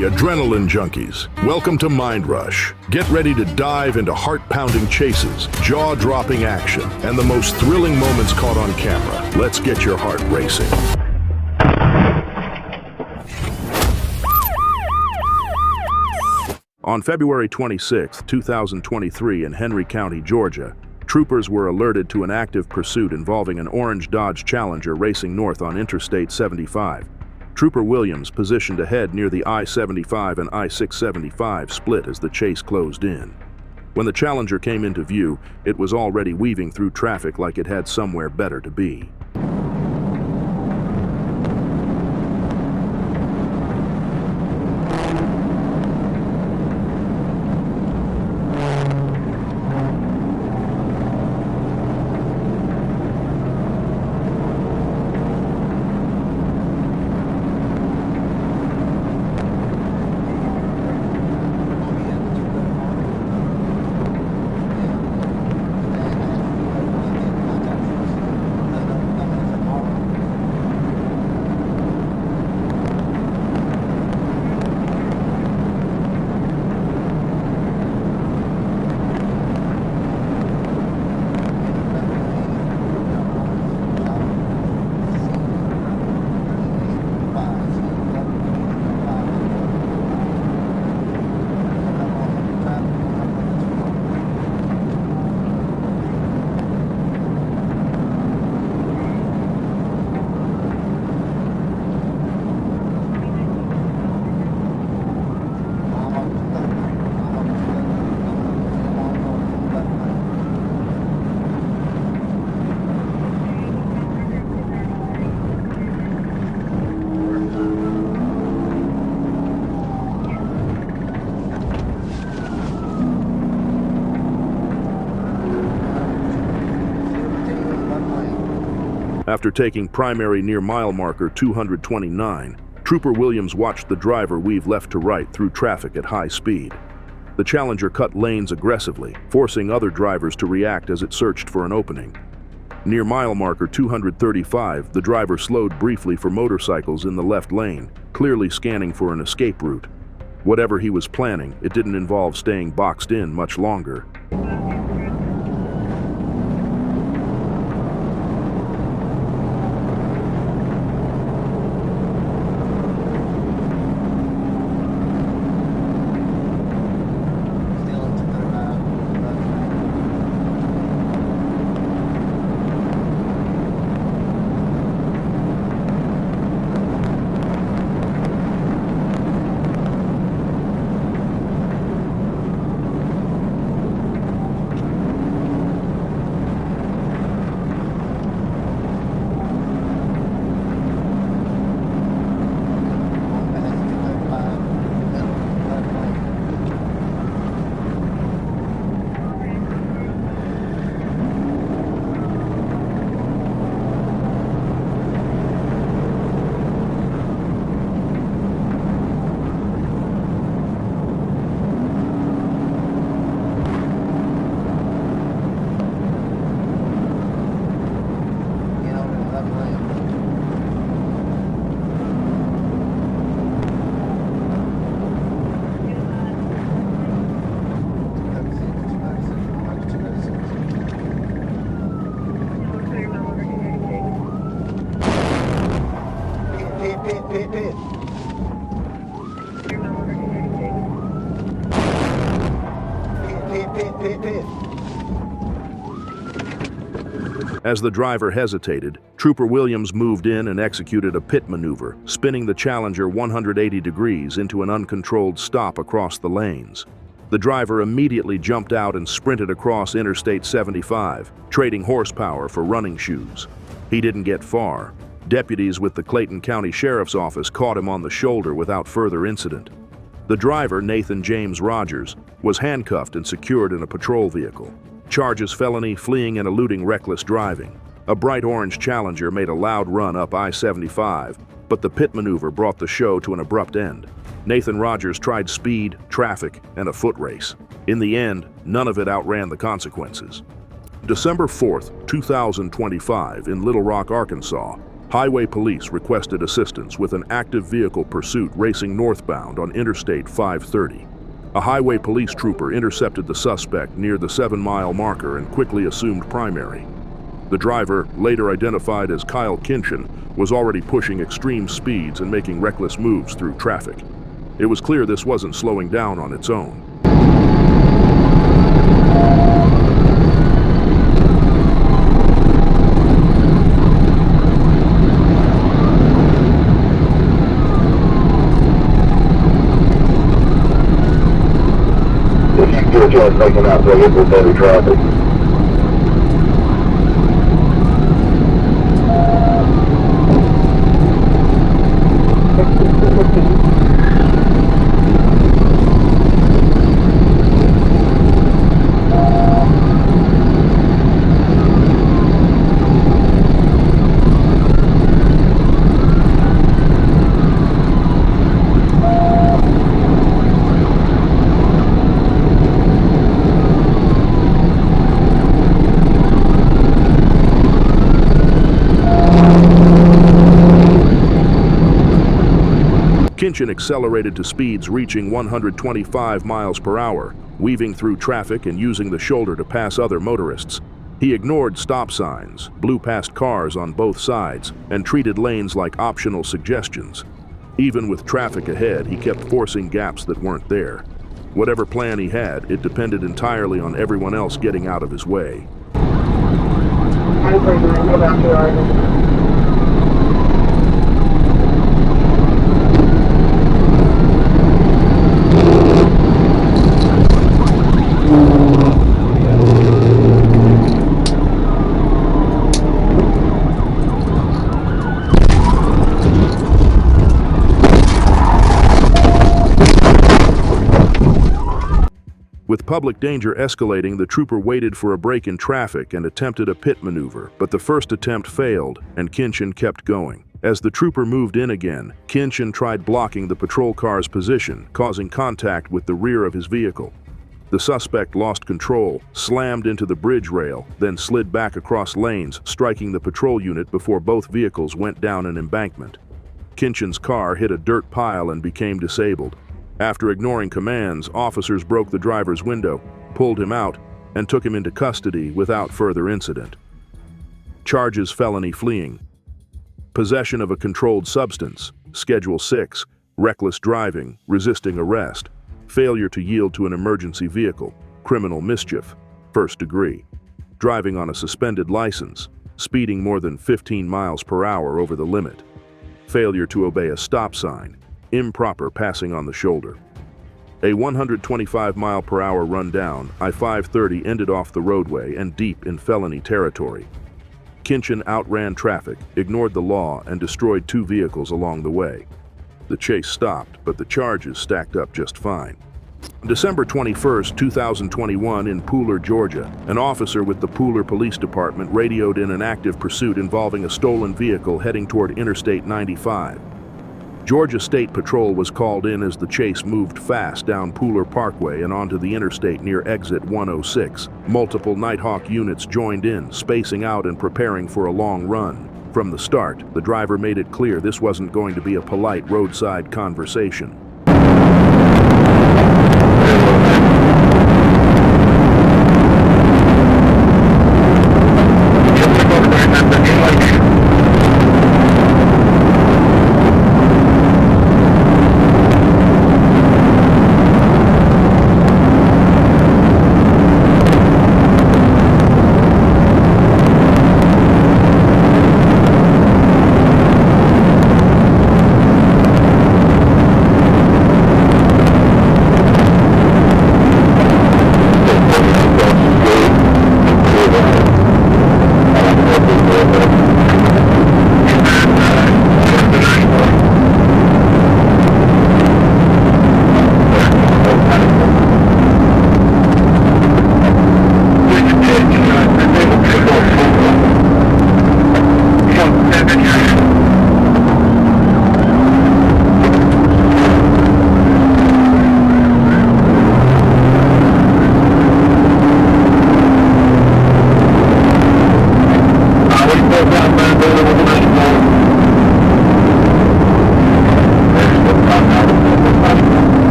Hey, adrenaline junkies. Welcome to Mind Rush. Get ready to dive into heart-pounding chases, jaw-dropping action, and the most thrilling moments caught on camera. Let's get your heart racing. On February 26, 2023 in Henry County, Georgia, troopers were alerted to an active pursuit involving an orange Dodge Challenger racing north on Interstate 75. Trooper Williams positioned ahead near the I-75 and I-675 split as the chase closed in. When the Challenger came into view, it was already weaving through traffic like it had somewhere better to be. After taking primary near mile marker 229, Trooper Williams watched the driver weave left to right through traffic at high speed. The Challenger cut lanes aggressively, forcing other drivers to react as it searched for an opening. Near mile marker 235, the driver slowed briefly for motorcycles in the left lane, clearly scanning for an escape route. Whatever he was planning, it didn't involve staying boxed in much longer. As the driver hesitated, Trooper Williams moved in and executed a pit maneuver, spinning the Challenger 180 degrees into an uncontrolled stop across the lanes. The driver immediately jumped out and sprinted across Interstate 75, trading horsepower for running shoes. He didn't get far. Deputies with the Clayton County Sheriff's Office caught him on the shoulder without further incident. The driver, Nathan James Rogers, was handcuffed and secured in a patrol vehicle. Charges: felony, fleeing and eluding reckless driving. A bright orange Challenger made a loud run up I-75, but the pit maneuver brought the show to an abrupt end. Nathan Rogers tried speed, traffic, and a foot race. In the end, none of it outran the consequences. December 4th, 2025, in Little Rock, Arkansas, Highway police requested assistance with an active vehicle pursuit racing northbound on Interstate 530. A highway police trooper intercepted the suspect near the 7-mile marker and quickly assumed primary. The driver, later identified as Kyle Kinchin, was already pushing extreme speeds and making reckless moves through traffic. It was clear this wasn't slowing down on its own. Just making out to hit with heavy traffic. Kinchin accelerated to speeds reaching 125 miles per hour, weaving through traffic and using the shoulder to pass other motorists. He ignored stop signs, blew past cars on both sides, and treated lanes like optional suggestions. Even with traffic ahead, he kept forcing gaps that weren't there. Whatever plan he had, it depended entirely on everyone else getting out of his way. With public danger escalating, the trooper waited for a break in traffic and attempted a pit maneuver, but the first attempt failed, and Kinchin kept going. As the trooper moved in again, Kinchin tried blocking the patrol car's position, causing contact with the rear of his vehicle. The suspect lost control, slammed into the bridge rail, then slid back across lanes, striking the patrol unit before both vehicles went down an embankment. Kinchin's car hit a dirt pile and became disabled. After ignoring commands, officers broke the driver's window, pulled him out, and took him into custody without further incident. Charges: felony fleeing, possession of a controlled substance, Schedule 6, reckless driving, resisting arrest, failure to yield to an emergency vehicle, criminal mischief, first degree, driving on a suspended license, speeding more than 15 miles per hour over the limit, failure to obey a stop sign, improper passing on the shoulder. A 125-mile-per-hour run down I-530 ended off the roadway and deep in felony territory. Kinchin outran traffic, ignored the law, and destroyed 2 vehicles along the way. The chase stopped, but the charges stacked up just fine. On December 21, 2021, in Pooler, Georgia, an officer with the Pooler Police Department radioed in an active pursuit involving a stolen vehicle heading toward Interstate 95. Georgia State Patrol was called in as the chase moved fast down Pooler Parkway and onto the interstate near exit 106. Multiple Nighthawk units joined in, spacing out and preparing for a long run. From the start, the driver made it clear this wasn't going to be a polite roadside conversation.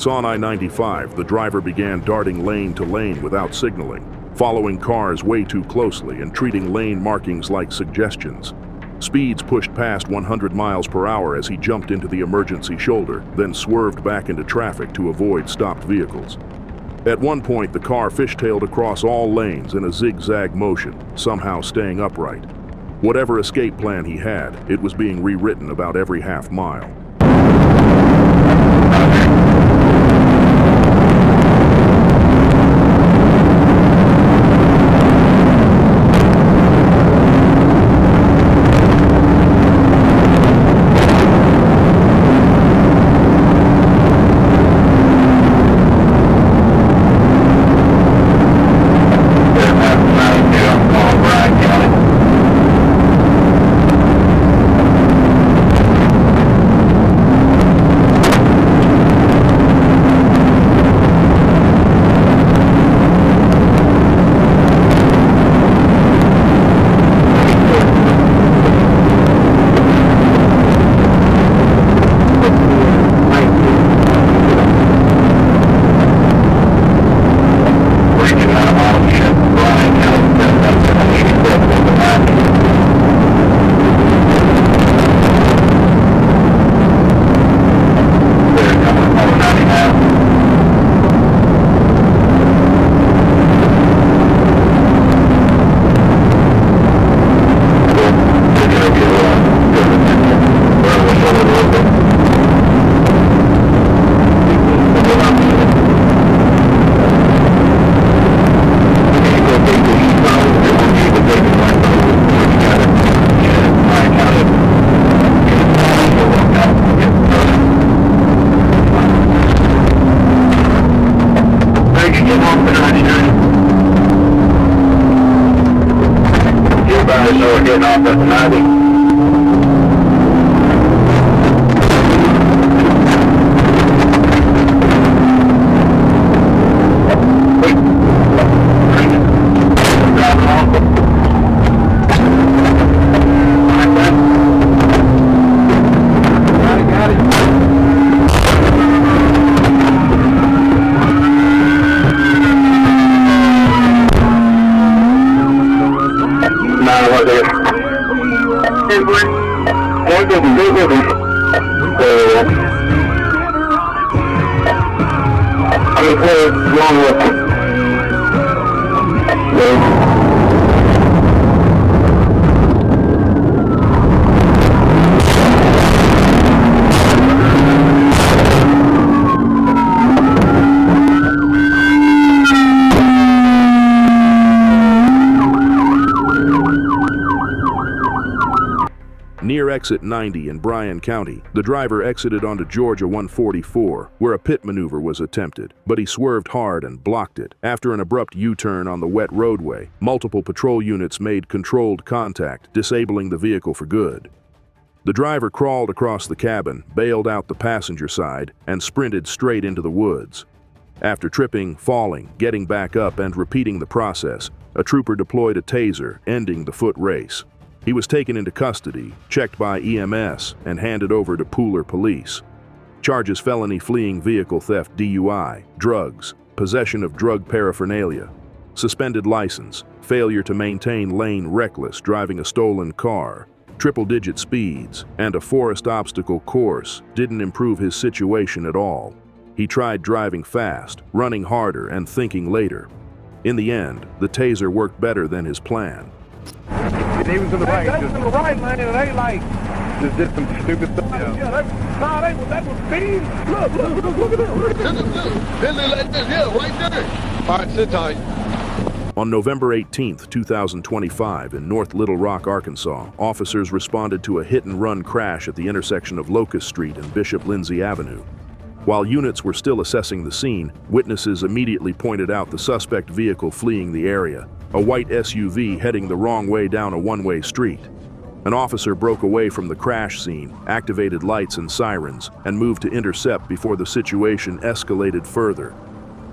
Once on I-95, the driver began darting lane to lane without signaling, following cars way too closely and treating lane markings like suggestions. Speeds pushed past 100 miles per hour as he jumped into the emergency shoulder, then swerved back into traffic to avoid stopped vehicles. At one point, the car fishtailed across all lanes in a zigzag motion, somehow staying upright. Whatever escape plan he had, it was being rewritten about every half mile. Getting off at the 90. Near exit 90 in Bryan County, the driver exited onto Georgia 144, where a pit maneuver was attempted, but he swerved hard and blocked it. After an abrupt U-turn on the wet roadway, multiple patrol units made controlled contact, disabling the vehicle for good. The driver crawled across the cabin, bailed out the passenger side, and sprinted straight into the woods. After tripping, falling, getting back up, and repeating the process, a trooper deployed a taser, ending the foot race. He was taken into custody, checked by EMS, and handed over to Pooler Police. Charges: felony fleeing vehicle theft, DUI, drugs, possession of drug paraphernalia, suspended license, failure to maintain lane, reckless driving a stolen car, triple-digit speeds, and a forest obstacle course didn't improve his situation at all. He tried driving fast, running harder, and thinking later. In the end, the taser worked better than his plan. He was in the right. They was in the right lane, and they like just did some stupid stuff. Yeah, that was speed. Look at that. Billy like this, yeah, right there. All right, sit tight. On November 18, 2025, in North Little Rock, Arkansas, officers responded to a hit-and-run crash at the intersection of Locust Street and Bishop Lindsay Avenue. While units were still assessing the scene, witnesses immediately pointed out the suspect vehicle fleeing the area, a white SUV heading the wrong way down a one-way street. An officer broke away from the crash scene, activated lights and sirens, and moved to intercept before the situation escalated further.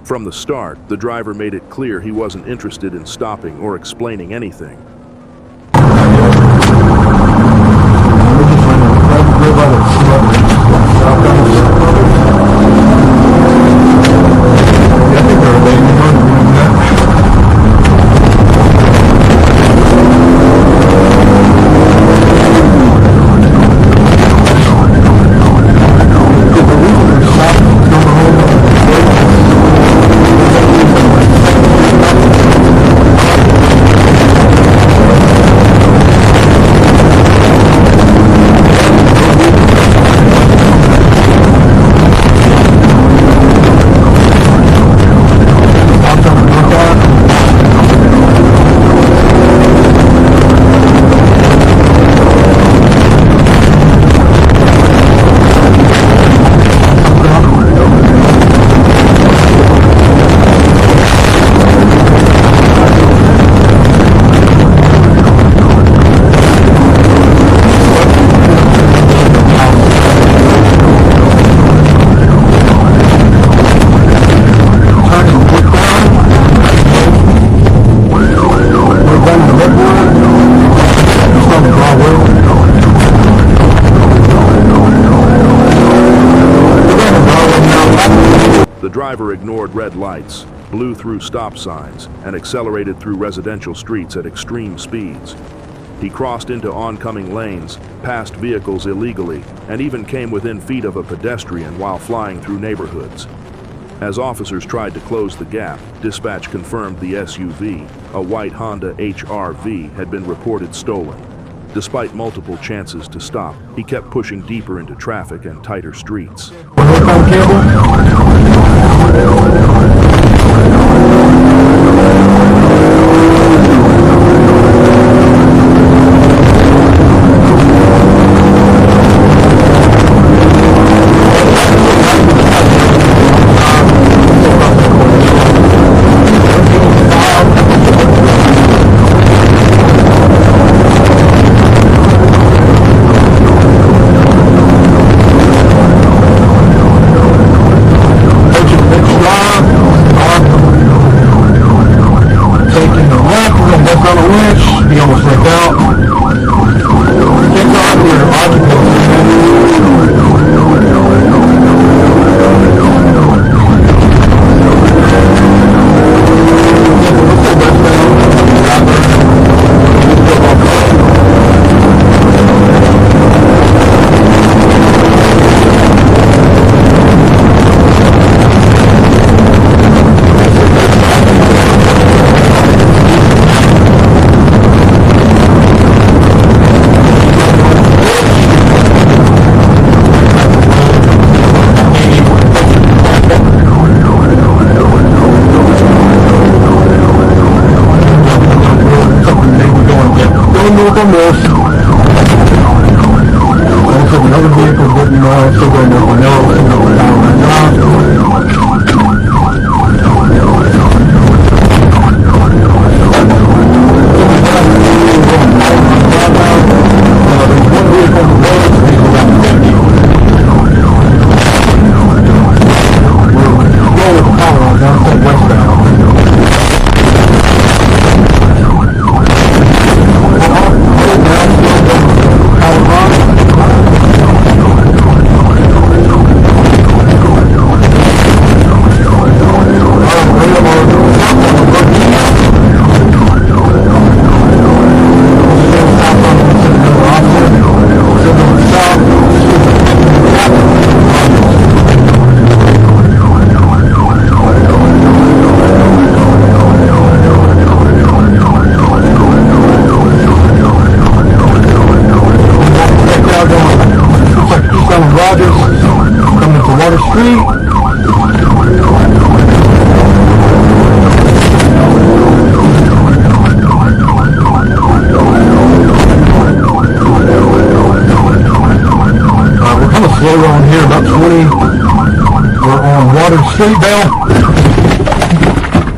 From the start, the driver made it clear he wasn't interested in stopping or explaining anything. driver ignored red lights, blew through stop signs, and accelerated through residential streets at extreme speeds. He crossed into oncoming lanes, passed vehicles illegally, and even came within feet of a pedestrian while flying through neighborhoods. As officers tried to close the gap, dispatch confirmed the SUV, a white Honda HR-V, had been reported stolen. Despite multiple chances to stop, he kept pushing deeper into traffic and tighter streets.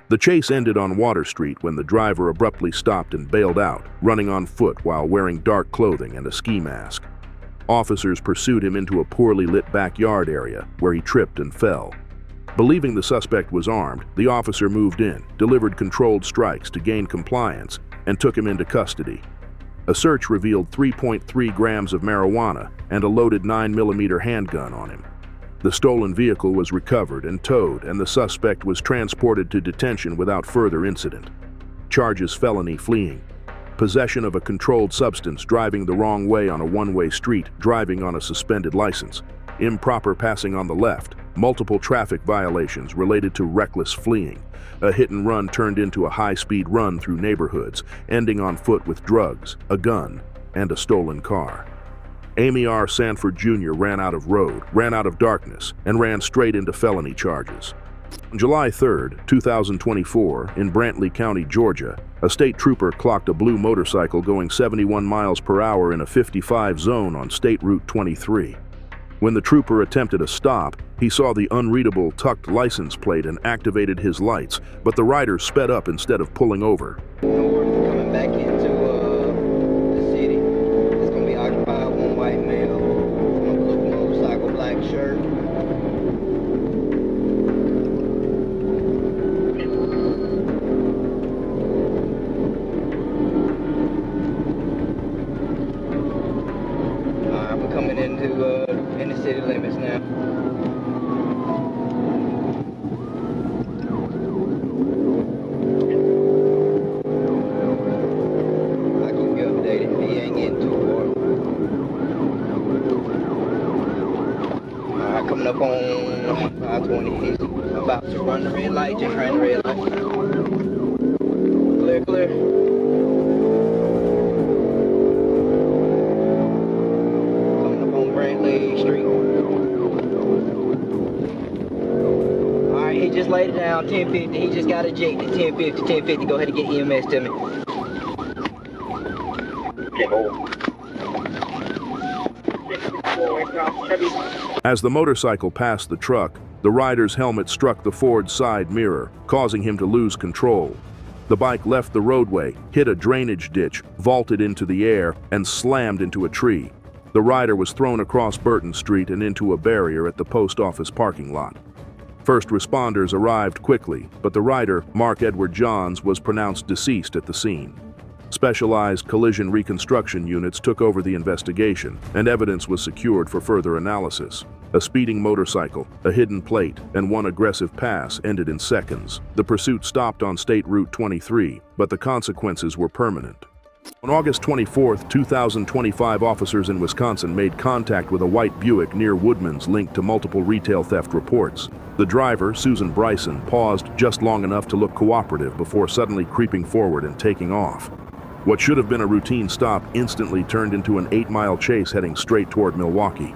The chase ended on Water Street when the driver abruptly stopped and bailed out, running on foot while wearing dark clothing and a ski mask. Officers pursued him into a poorly lit backyard area where he tripped and fell. Believing the suspect was armed, the officer moved in, delivered controlled strikes to gain compliance, and took him into custody. A search revealed 3.3 grams of marijuana and a loaded 9mm handgun on him. The stolen vehicle was recovered and towed, and the suspect was transported to detention without further incident. Charges: felony fleeing, possession of a controlled substance driving the wrong way on a one-way street, driving on a suspended license, improper passing on the left, multiple traffic violations related to reckless fleeing, a hit-and-run turned into a high-speed run through neighborhoods, ending on foot with drugs, a gun, and a stolen car. Amy R. Sanford Jr. ran out of darkness, and ran straight into felony charges. On July 3, 2024, in Brantley County, Georgia, a state trooper clocked a blue motorcycle going 71 miles per hour in a 55 zone on State Route 23. When the trooper attempted a stop, he saw the unreadable tucked license plate and activated his lights, but the rider sped up instead of pulling over. Coming back into the city, it's gonna be occupied one white male, blue motorcycle, black shirt. We're coming into the city limits now. southbound 1050. He just got ejected. 1050, 1050. Go ahead and get EMS to me. As the motorcycle passed the truck, the rider's helmet struck the Ford's side mirror, causing him to lose control. The bike left the roadway, hit a drainage ditch, vaulted into the air, and slammed into a tree. The rider was thrown across Burton Street and into a barrier at the post office parking lot. First responders arrived quickly, but the rider, Mark Edward Johns, was pronounced deceased at the scene. Specialized collision reconstruction units took over the investigation, and evidence was secured for further analysis. A speeding motorcycle, a hidden plate, and one aggressive pass ended in seconds. The pursuit stopped on State Route 23, but the consequences were permanent. On August 24, 2025, officers in Wisconsin made contact with a white Buick near Woodman's linked to multiple retail theft reports. The driver, Susan Bryson, paused just long enough to look cooperative before suddenly creeping forward and taking off. What should have been a routine stop instantly turned into an 8-mile chase heading straight toward Milwaukee.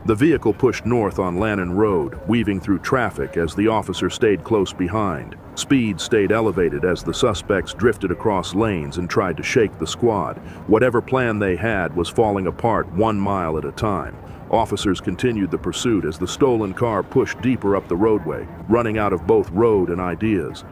The vehicle pushed north on Lannon Road, weaving through traffic as the officer stayed close behind. Speed stayed elevated as the suspects drifted across lanes and tried to shake the squad. Whatever plan they had was falling apart 1 mile at a time. Officers continued the pursuit as the stolen car pushed deeper up the roadway, running out of both road and ideas.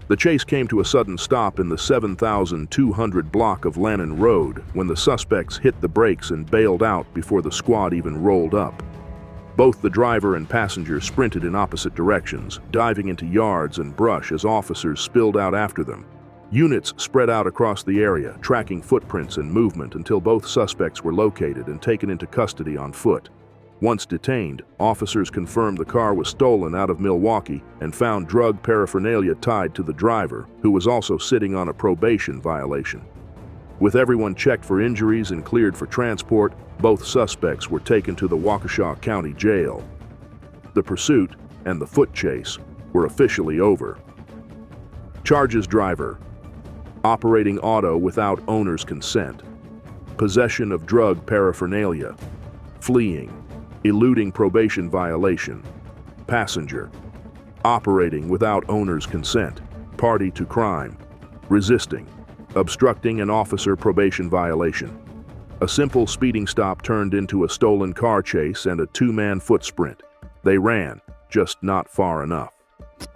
The chase came to a sudden stop in the 7,200 block of Lannon Road when the suspects hit the brakes and bailed out before the squad even rolled up. Both the driver and passenger sprinted in opposite directions, diving into yards and brush as officers spilled out after them. Units spread out across the area, tracking footprints and movement until both suspects were located and taken into custody on foot. Once detained, officers confirmed the car was stolen out of Milwaukee and found drug paraphernalia tied to the driver, who was also sitting on a probation violation. With everyone checked for injuries and cleared for transport, both suspects were taken to the Waukesha County Jail. The pursuit and the foot chase were officially over. Charges: driver, operating auto without owner's consent, possession of drug paraphernalia, fleeing, eluding probation violation, passenger, operating without owner's consent, party to crime, resisting, obstructing an officer probation violation. A simple speeding stop turned into a stolen car chase and a two-man foot sprint. They ran, just not far enough.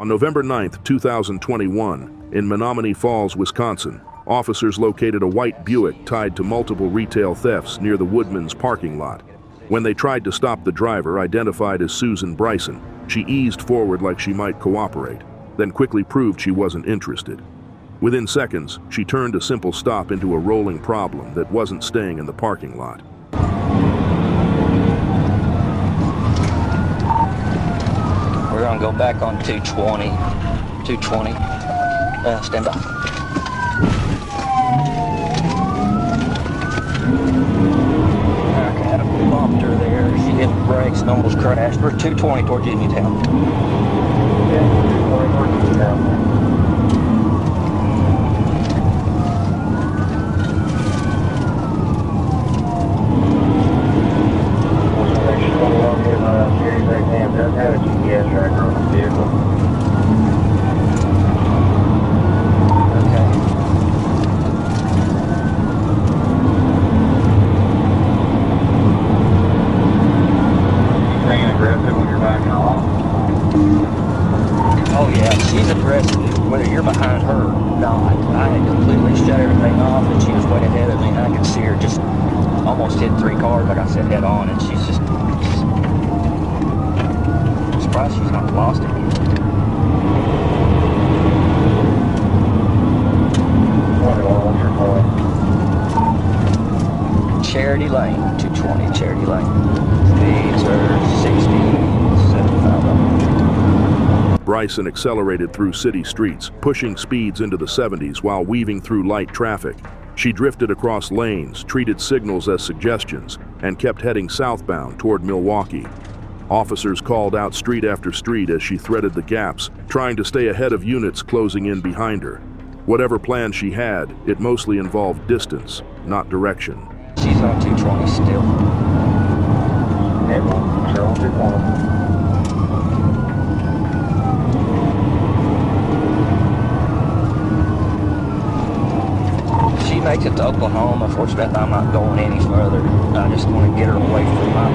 On November 9, 2021, in Menominee Falls, Wisconsin, officers located a white Buick tied to multiple retail thefts near the Woodman's parking lot. When they tried to stop the driver, identified as Susan Bryson, she eased forward like she might cooperate, then quickly proved she wasn't interested. Within seconds, she turned a simple stop into a rolling problem that wasn't staying in the parking lot. We're gonna go back on 220. Stand by. Okay, I bumped her there. She hit the brakes and almost crashed. We're 220 towards Uniontown. Yeah, 220 towards Uniontown. Does have a GPS tracker on the vehicle. Okay. You being aggressive when you're backing off? Oh yeah, she's aggressive, whether you're behind her or not. I had completely shut everything off and she was way ahead of me and I could see her just almost hit 3 cars, like I said, head on, and she's just surprised she's not lost it. Charity Lane, 220 Charity Lane. Speeds are 60, 75. Bryson accelerated through city streets, pushing speeds into the 70s while weaving through light traffic. She drifted across lanes, treated signals as suggestions, and kept heading southbound toward Milwaukee. Officers called out street after street as she threaded the gaps, trying to stay ahead of units closing in behind her. Whatever plan she had, it mostly involved distance, not direction. She's on 220 still. Still on 220. She makes it to Oklahoma. Fortunately, I'm not going any further. I just want to get her away from my...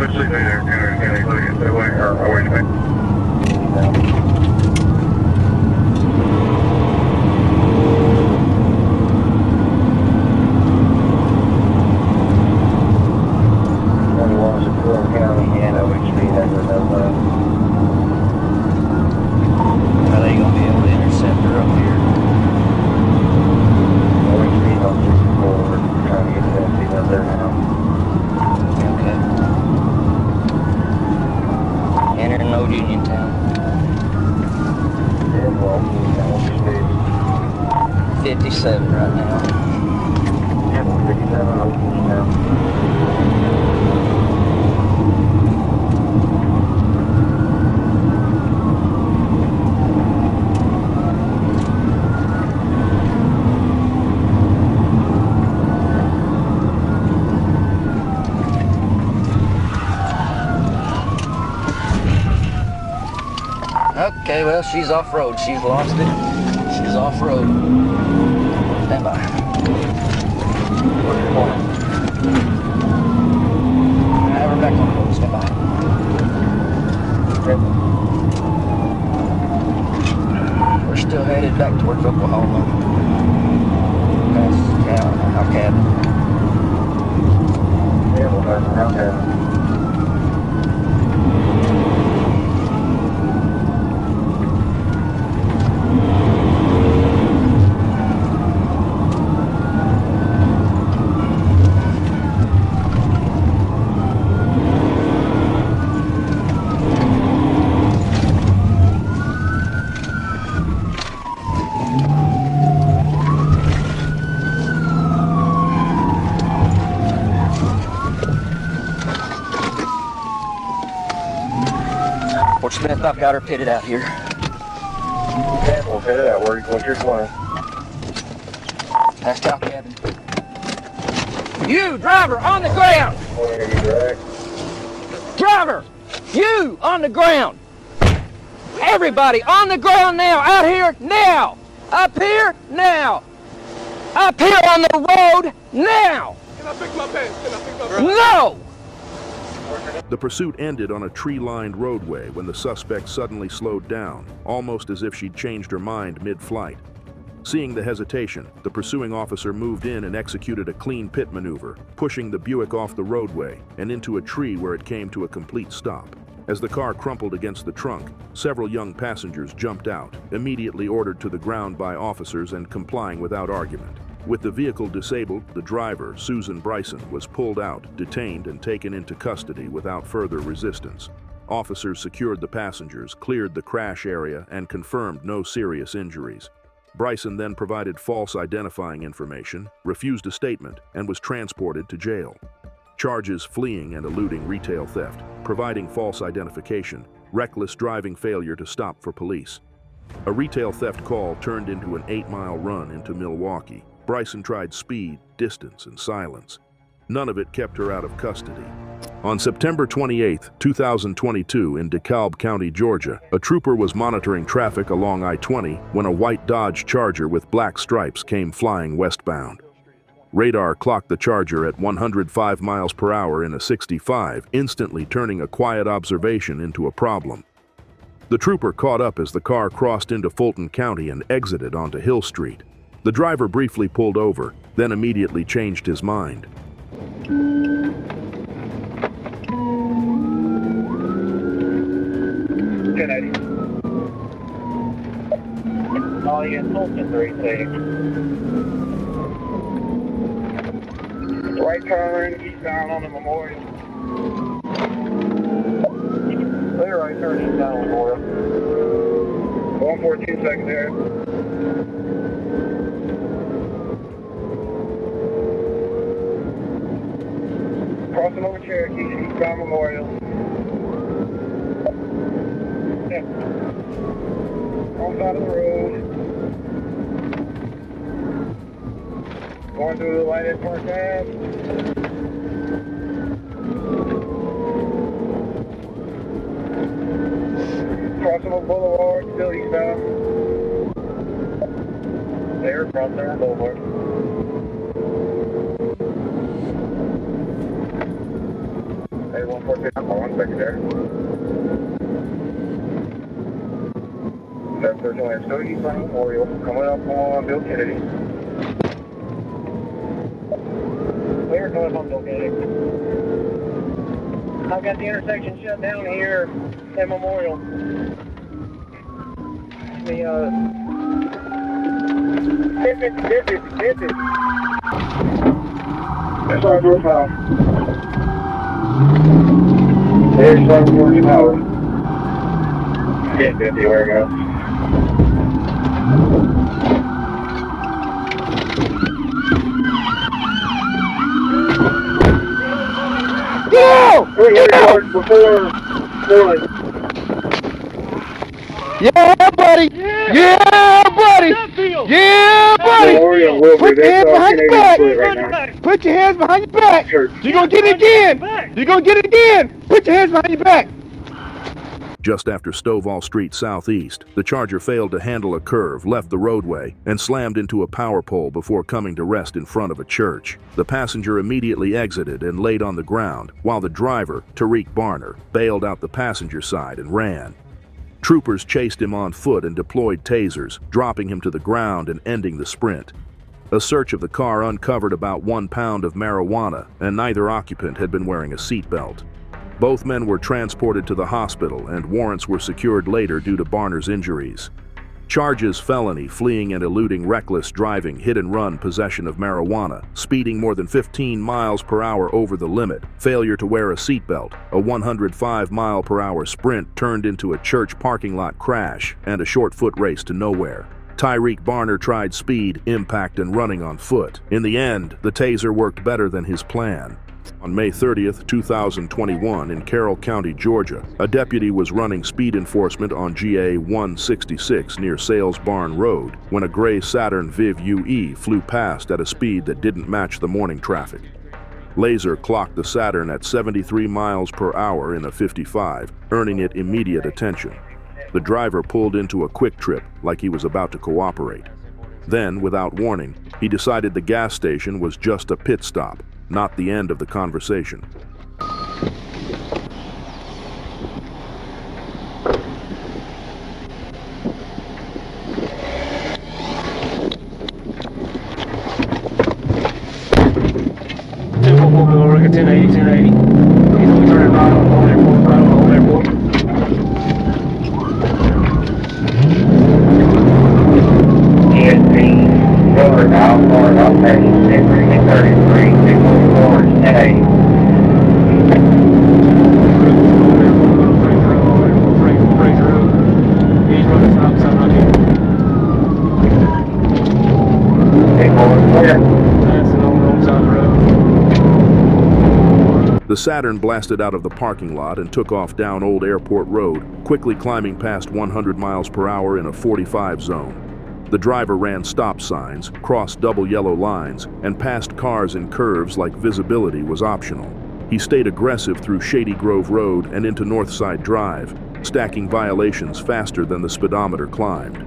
Let's see there, County, look at that way, or wait a minute. Are they going to be able to intercept her up here? Okay. Entering Old Uniontown. 57 right now. Okay, well, she's off-road. She's lost it. She's off-road. Stand by. Have her back on the road. Stand by. We're still headed back towards Oklahoma. Past our cabin. Yeah, we're passing our cabin. Fort Smith, I've got her pitted out here. Carroll, located at? What's your plan? Passed out cabin. You, driver, on the ground! Driver, you, on the ground! Everybody, on the ground now, out here, now! Up here, now! Up here on the road, now! Can I fix my pants? Can I fix my pants? No! The pursuit ended on a tree-lined roadway when the suspect suddenly slowed down, almost as if she'd changed her mind mid-flight. Seeing the hesitation, the pursuing officer moved in and executed a clean pit maneuver, pushing the Buick off the roadway and into a tree where it came to a complete stop. As the car crumpled against the trunk, several young passengers jumped out, immediately ordered to the ground by officers and complying without argument. With the vehicle disabled, the driver, Susan Bryson, was pulled out, detained, and taken into custody without further resistance. Officers secured the passengers, cleared the crash area, and confirmed no serious injuries. Bryson then provided false identifying information, refused a statement, and was transported to jail. Charges: fleeing and eluding retail theft, providing false identification, reckless driving failure to stop for police. A retail theft call turned into an 8-mile run into Milwaukee. Bryson tried speed, distance, and silence. None of it kept her out of custody. On September 28, 2022, in DeKalb County, Georgia, a trooper was monitoring traffic along I-20 when a white Dodge Charger with black stripes came flying westbound. Radar clocked the Charger at 105 miles per hour in a 65, instantly turning a quiet observation into a problem. The trooper caught up as the car crossed into Fulton County and exited onto Hill Street. The driver briefly pulled over, then immediately changed his mind. 1080. Oh, yeah, Fulton 36. Right turn, eastbound on the Memorial. Clear right turn, eastbound on the Memorial. 142 seconds there. Crossing over Cherokee, eastbound Memorial. Yeah. Wrong side of the road. Going through the Wildest Park Ave. Crossing over Boulevard, still eastbound. There, crossing over Boulevard. Hey, 142, 1 second there. Left 13, still eastbound Memorial, coming up on Bill Kennedy. Clear coming on Bill Kennedy. I've got the intersection shut down here at Memorial. The, dip it. That's our profile. There's some more power. Get 50, where it goes. Go! 300 yards before pulling. Yeah, buddy! Yeah, buddy! Yeah, buddy! Memorial will Put be your hands there. behind your back! Right now. Put your hands behind your back! Church. You're gonna get it again! You're gonna get it again! Put your hands behind your back! Just after Stovall Street Southeast, the Charger failed to handle a curve, left the roadway, and slammed into a power pole before coming to rest in front of a church. The passenger immediately exited and laid on the ground, while the driver, Tariq Barner, bailed out the passenger side and ran. Troopers chased him on foot and deployed tasers, dropping him to the ground and ending the sprint. A search of the car uncovered about 1 pound of marijuana, and neither occupant had been wearing a seatbelt. Both men were transported to the hospital, and warrants were secured later due to Barner's injuries. Charges: felony, fleeing and eluding, reckless driving, hit-and-run, possession of marijuana, speeding more than 15 miles per hour over the limit, failure to wear a seatbelt, a 105-mile-per-hour sprint turned into a church parking lot crash, and a short foot race to nowhere. Tariq Barner tried speed, impact, and running on foot. In the end, the taser worked better than his plan. On May 30th, 2021, in Carroll County, Georgia, a deputy was running speed enforcement on GA 166 near Sales Barn Road when a gray Saturn Viv UE flew past at a speed that didn't match the morning traffic. Laser clocked the Saturn at 73 miles per hour in a 55, earning it immediate attention. The driver pulled into a quick trip like he was about to cooperate. Then, without warning, he decided the gas station was just a pit stop, not the end of the conversation. We're at 1080, 1080. We turn it right on Old Airport, right on Old Airport. ESP, Silver now, forward operation, 33, 644, 1080. He's running stop sign right here. Clear. That's the wrong side of the road. The Saturn blasted out of the parking lot and took off down Old Airport Road, quickly climbing past 100 miles per hour in a 45 zone. The driver ran stop signs, crossed double yellow lines, and passed cars in curves like visibility was optional. He stayed aggressive through Shady Grove Road and into Northside Drive, stacking violations faster than the speedometer climbed.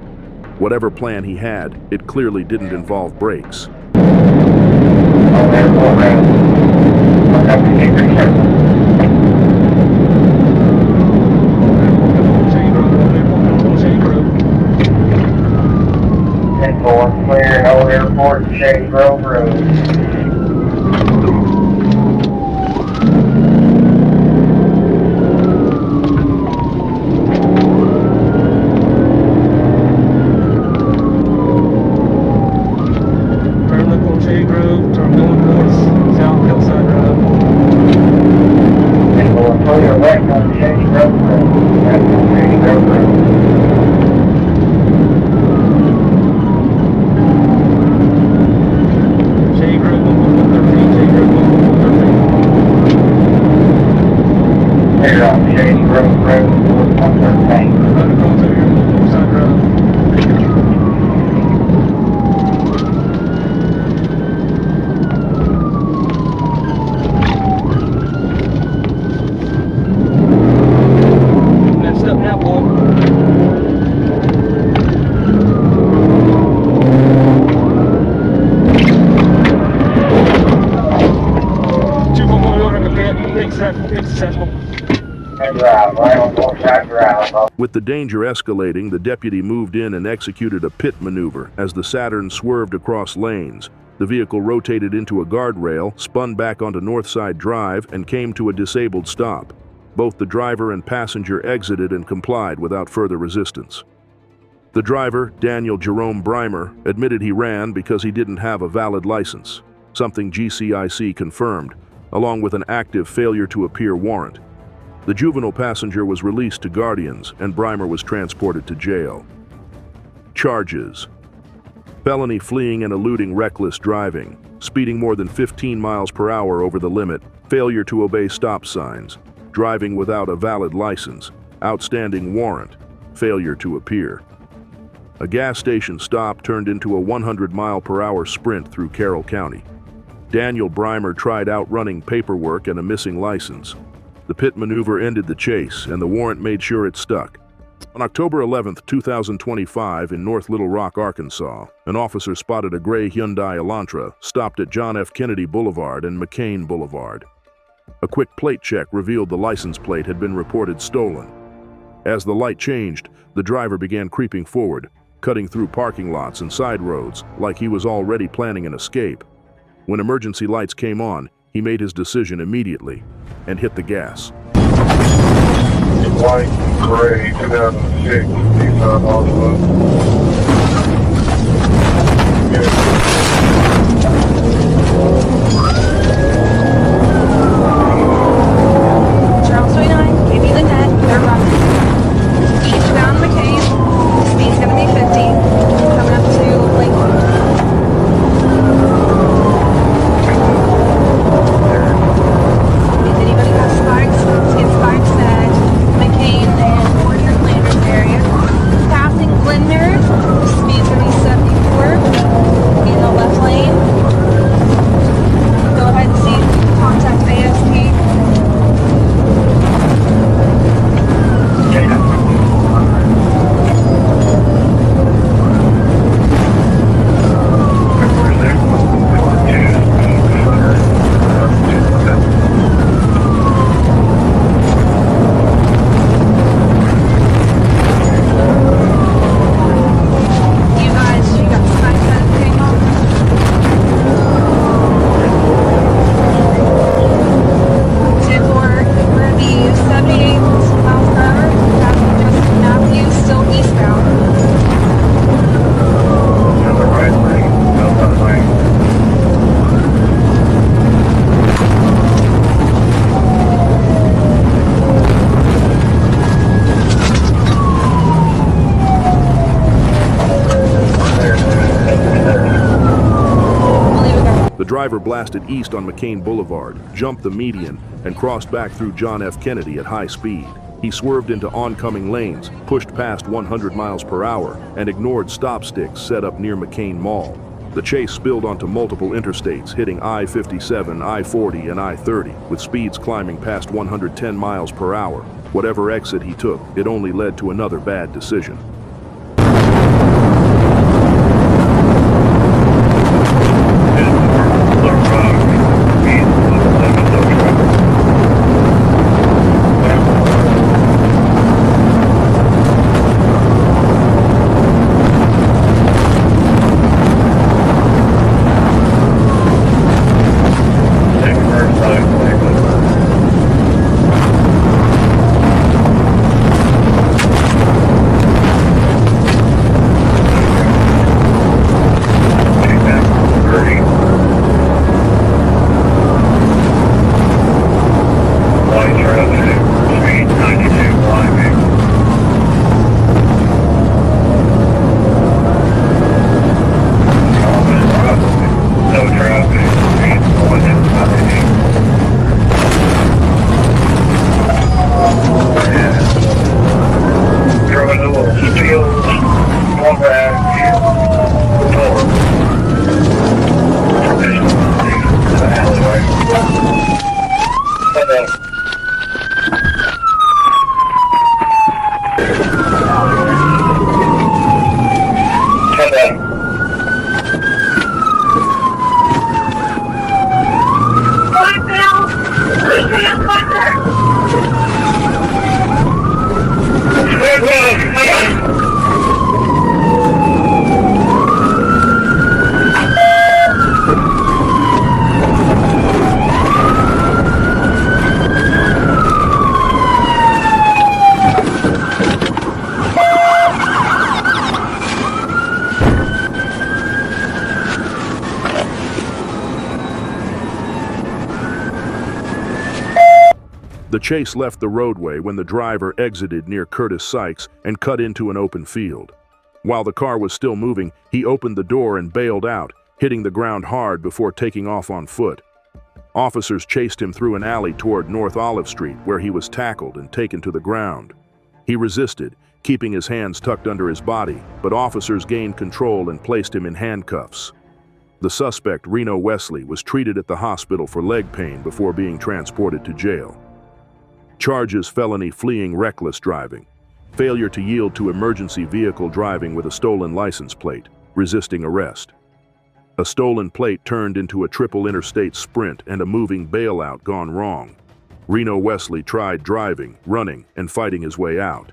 Whatever plan he had, it clearly didn't involve brakes. Old Airport Road. 10-4, clear, Old Airport, Shady Grove Road. With the danger escalating, the deputy moved in and executed a pit maneuver as the Saturn swerved across lanes. The vehicle rotated into a guardrail, spun back onto Northside Drive, and came to a disabled stop. Both the driver and passenger exited and complied without further resistance. The driver, Daniel Jerome Brimer, admitted he ran because he didn't have a valid license, something GCIC confirmed, along with an active failure to appear warrant. The juvenile passenger was released to guardians, and Brimer was transported to jail. Charges: felony fleeing and eluding reckless driving, speeding more than 15 miles per hour over the limit, failure to obey stop signs, driving without a valid license, outstanding warrant, failure to appear. A gas station stop turned into a 100-mile-per-hour sprint through Carroll County. Daniel Brimer tried outrunning paperwork and a missing license. The pit maneuver ended the chase, and the warrant made sure it stuck. On October 11, 2025, in North Little Rock, Arkansas, an officer spotted a gray Hyundai Elantra stopped at John F. Kennedy Boulevard and McCain Boulevard. A quick plate check revealed the license plate had been reported stolen. As the light changed, the driver began creeping forward, cutting through parking lots and side roads like he was already planning an escape. When emergency lights came on, he made his decision immediately and hit the gas. White, gray, 2006, Nissan Altima. Charles 29, give me the net, they're running. Eastbound McCain, speed's gonna be 50, coming up to Lakewood. The driver blasted east on McCain Boulevard, jumped the median, and crossed back through John F. Kennedy at high speed. He swerved into oncoming lanes, pushed past 100 miles per hour, and ignored stop sticks set up near McCain Mall. The chase spilled onto multiple interstates, hitting I-57, I-40, and I-30, with speeds climbing past 110 miles per hour. Whatever exit he took, it only led to another bad decision. The chase left the roadway when the driver exited near Curtis Sykes and cut into an open field. While the car was still moving, he opened the door and bailed out, hitting the ground hard before taking off on foot. Officers chased him through an alley toward North Olive Street, where he was tackled and taken to the ground. He resisted, keeping his hands tucked under his body, but officers gained control and placed him in handcuffs. The suspect, Reno Wesley, was treated at the hospital for leg pain before being transported to jail. Charges: felony fleeing reckless driving, failure to yield to emergency vehicle driving with a stolen license plate, resisting arrest. A stolen plate turned into a triple interstate sprint and a moving bailout gone wrong. Reno Wesley tried driving, running, and fighting his way out.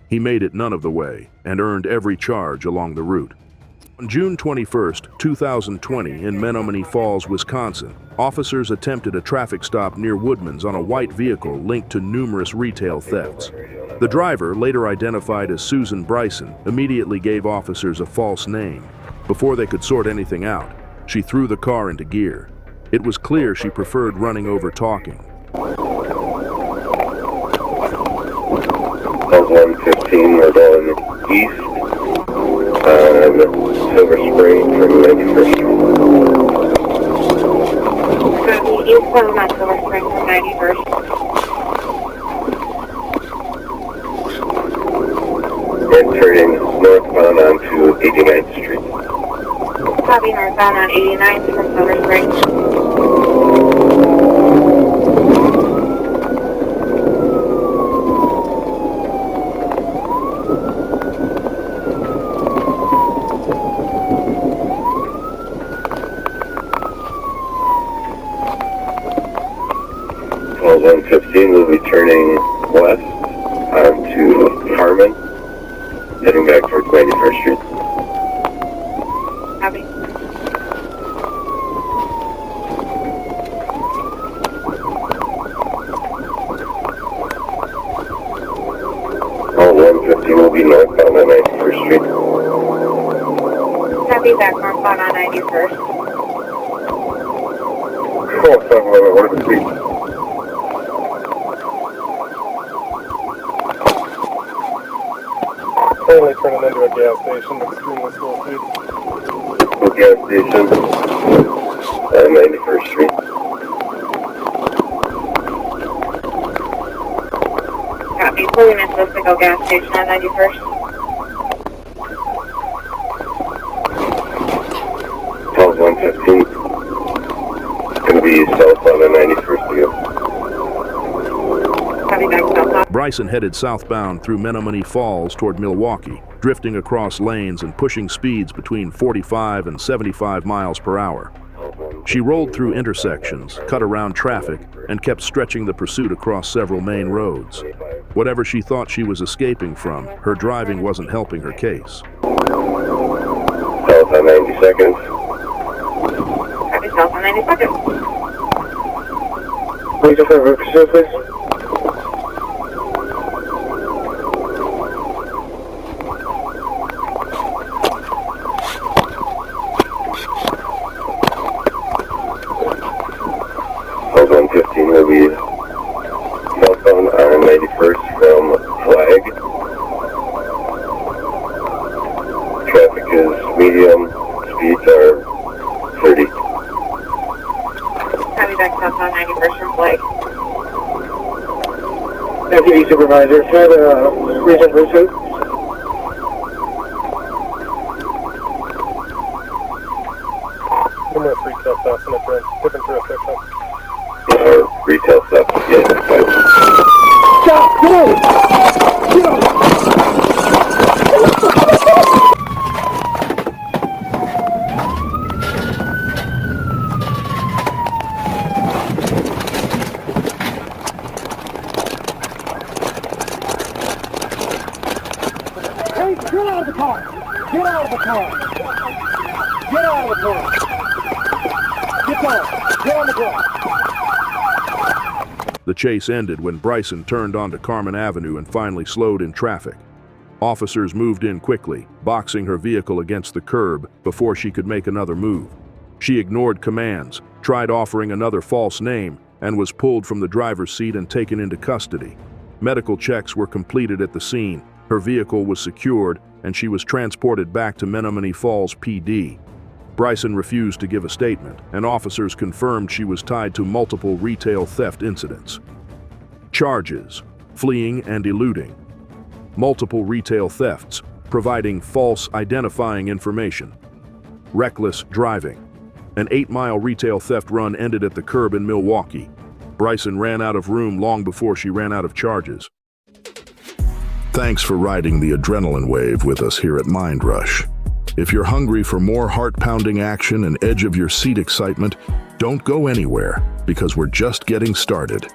He made it none of the way and earned every charge along the route. On June 21, 2020, in Menominee Falls, Wisconsin, officers attempted a traffic stop near Woodman's on a white vehicle linked to numerous retail thefts. The driver, later identified as Susan Bryson, immediately gave officers a false name. Before they could sort anything out, she threw the car into gear. It was clear she preferred running over talking. 115, we're going east. Silver Spring from 91st Street. Eastbound on Silver Spring from 91st. And turning northbound onto 89th Street. Copy, northbound on 89th from Silver Spring. We'll be turning west onto Harmon, heading back towards 91st Street. Copy. All 115 will be northbound on 91st Street. Copy, back northbound on 91st. Cool, 711, what is the speed? Only turning into a gas station, extremely slow speed. What gas station? 91st Street. Copy. Pulling into the Signal gas station on 91st. Calls 115. It's going to be southbound on 91st to go. Copy back southbound. Bryson headed southbound through Menominee Falls toward Milwaukee, drifting across lanes and pushing speeds between 45 and 75 miles per hour. She rolled through intersections, cut around traffic, and kept stretching the pursuit across several main roads. Whatever she thought she was escaping from, her driving wasn't helping her case. South on 92nd. Copy south on 92nd. Please just have a pursuit, please. Calls 115 will be southbound on 91st from Flag. Traffic is medium, speeds are 30. Copy back south on 91st from Flag. Deputy Supervisor, should recent pursuit? Numerous retail stops in the different jurisdictions. Retail stuff, yeah, that's fine. Stop! Get out! Get out! Hey, get out of the car! Get out of the car! Get out of the car! Get down! Get on the ground! The chase ended when Bryson turned onto Carmen Avenue and finally slowed in traffic. Officers moved in quickly, boxing her vehicle against the curb before she could make another move. She ignored commands, tried offering another false name, and was pulled from the driver's seat and taken into custody. Medical checks were completed at the scene, her vehicle was secured, and she was transported back to Menominee Falls PD. Bryson refused to give a statement, and officers confirmed she was tied to multiple retail theft incidents. Charges: fleeing and eluding. Multiple retail thefts, providing false identifying information. Reckless driving. An 8-mile retail theft run ended at the curb in Milwaukee. Bryson ran out of room long before she ran out of charges. Thanks for riding the adrenaline wave with us here at Mind Rush. If you're hungry for more heart-pounding action and edge-of-your-seat excitement, don't go anywhere, because we're just getting started.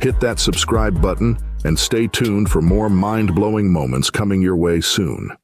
Hit that subscribe button and stay tuned for more mind-blowing moments coming your way soon.